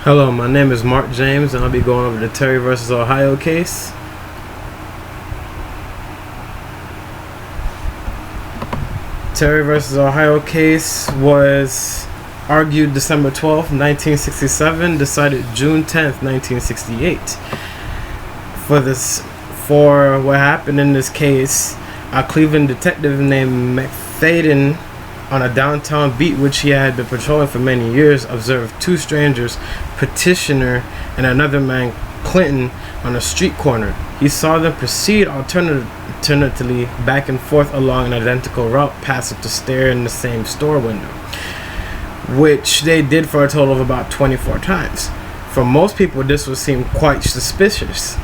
Hello, my name is Mark James, and I'll be going over the Terry versus Ohio case. Terry versus Ohio case was argued December 12th, 1967, decided June 10th, 1968. For what happened in this case, a Cleveland detective named McFadden, on a downtown beat which he had been patrolling for many years, observed two strangers, Petitioner and another man, Clinton, on a street corner. He saw them proceed alternately back and forth along an identical route, passing to stare in the same store window, which they did for a total of about 24 times. For most people, this would seem quite suspicious.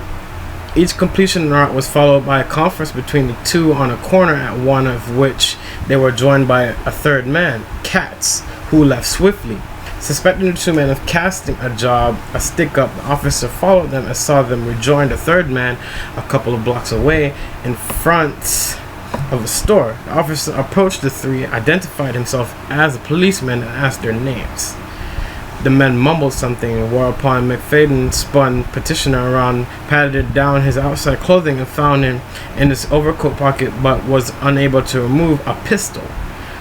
Each completion route was followed by a conference between the two on a corner, at one of which they were joined by a third man, Katz, who left swiftly. Suspecting the two men of casting a stick-up, the officer followed them and saw them rejoin the third man a couple of blocks away in front of a store. The officer approached the three, identified himself as a policeman, and asked their names. The men mumbled something, whereupon McFadden spun Petitioner around, patted down his outside clothing, and found him in his overcoat pocket, but was unable to remove a pistol.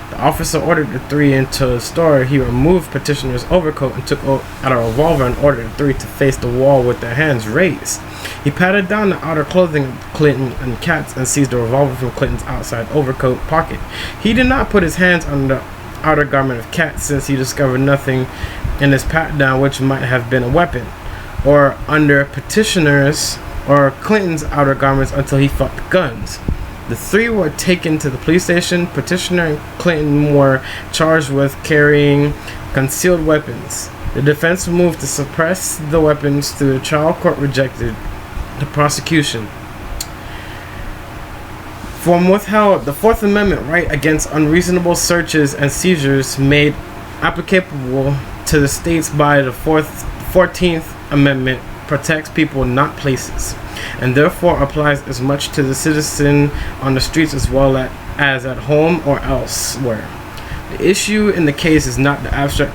The officer ordered the three into the store. He removed Petitioner's overcoat and took out a revolver and ordered the three to face the wall with their hands raised. He patted down the outer clothing of Clinton and Katz and seized the revolver from Clinton's outside overcoat pocket. He did not put his hands on the outer garment of Katz, since he discovered nothing in his pat-down which might have been a weapon, or under Petitioner's or Clinton's outer garments until he felt the guns. The three were taken to the police station. Petitioner and Clinton were charged with carrying concealed weapons. The defense moved to suppress the weapons through the trial court rejected the prosecution. From withheld the Fourth Amendment right against unreasonable searches and seizures made applicable to the states by the 14th Amendment protects people, not places, and therefore applies as much to the citizen on the streets as well as at home or elsewhere. The issue in the case is not the abstract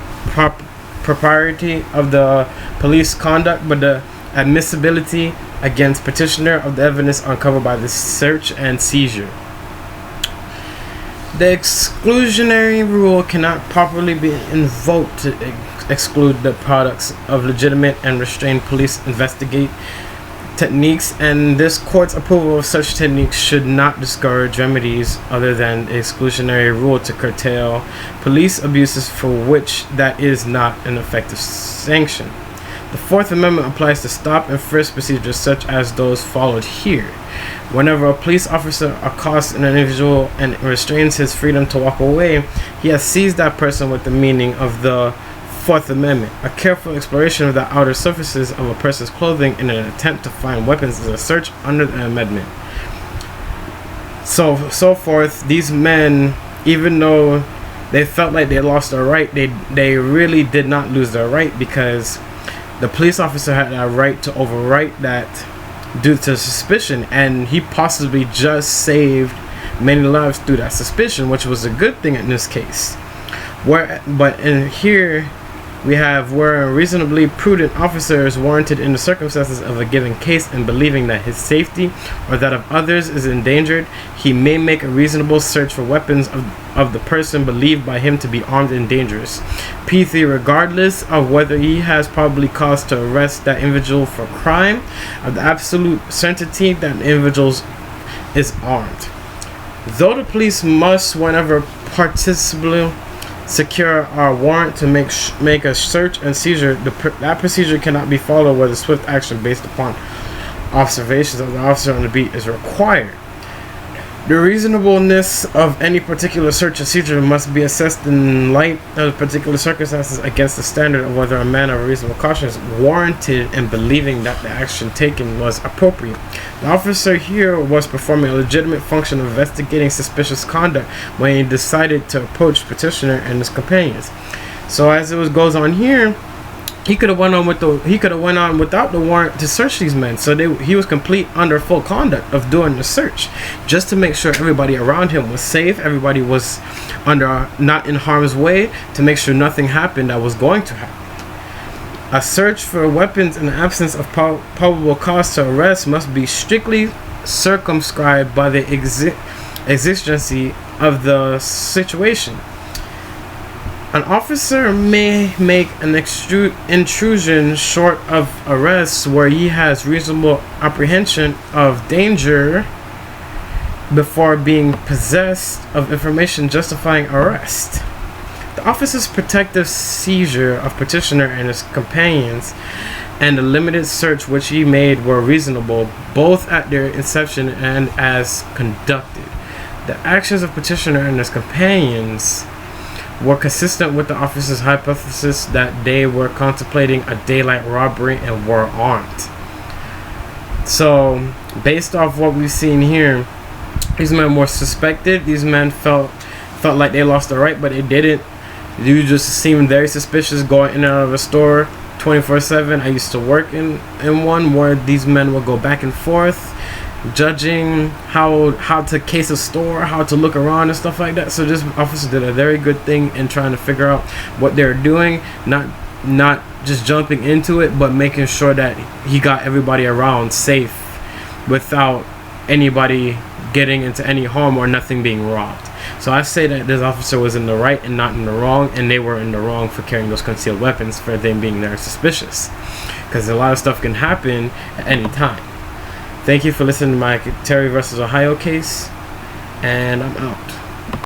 propriety of the police conduct, but the admissibility against Petitioner of the evidence uncovered by the search and seizure. The exclusionary rule cannot properly be invoked to exclude the products of legitimate and restrained police investigate techniques, and this court's approval of such techniques should not discourage remedies other than the exclusionary rule to curtail police abuses for which that is not an effective sanction. The Fourth Amendment applies to stop and frisk procedures such as those followed here. Whenever a police officer accosts an individual and restrains his freedom to walk away, he has seized that person with the meaning of the Fourth Amendment. A careful exploration of the outer surfaces of a person's clothing in an attempt to find weapons is a search under the amendment. So forth. These men, even though they felt like they lost their right, they really did not lose their right, because the police officer had a right to overwrite that due to suspicion, and he possibly just saved many lives through that suspicion, which was a good thing in this case. But in here we have where a reasonably prudent officer is warranted in the circumstances of a given case in believing that his safety or that of others is endangered, he may make a reasonable search for weapons of the person believed by him to be armed and dangerous. P3, regardless of whether he has probably cause to arrest that individual for crime, of the absolute certainty that the individual is armed. Though the police must, whenever participable, secure a warrant to make a search and seizure, that procedure cannot be followed where the swift action based upon observations of the officer on the beat is required. The reasonableness of any particular search and seizure must be assessed in light of particular circumstances against the standard of whether a man of reasonable caution is warranted in believing that the action taken was appropriate. The officer here was performing a legitimate function of investigating suspicious conduct when he decided to approach Petitioner and his companions. So as it goes on here, he could have went on without the warrant to search these men. So he was complete under full conduct of doing the search, just to make sure everybody around him was safe, everybody was not in harm's way, to make sure nothing happened that was going to happen. A search for weapons in the absence of probable cause to arrest must be strictly circumscribed by the exigency of the situation. An officer may make an intrusion short of arrest where he has reasonable apprehension of danger before being possessed of information justifying arrest. The officer's protective seizure of petitioner and his companions and the limited search which he made were reasonable, both at their inception and as conducted. The actions of petitioner and his companions were consistent with the officer's hypothesis that they were contemplating a daylight robbery and were armed. So, based off what we've seen here, these men were suspected. These men felt like they lost the right, but they didn't. You just seemed very suspicious going in and out of a store 24/7. I used to work in one where these men would go back and forth, judging how to case a store, how to look around and stuff like that. So this officer did a very good thing in trying to figure out what they're doing, not just jumping into it, but making sure that he got everybody around safe without anybody getting into any harm or nothing being robbed. So I say that this officer was in the right and not in the wrong, and they were in the wrong for carrying those concealed weapons for them being there suspicious, because a lot of stuff can happen at any time. Thank you for listening to my Terry versus Ohio case, and I'm out.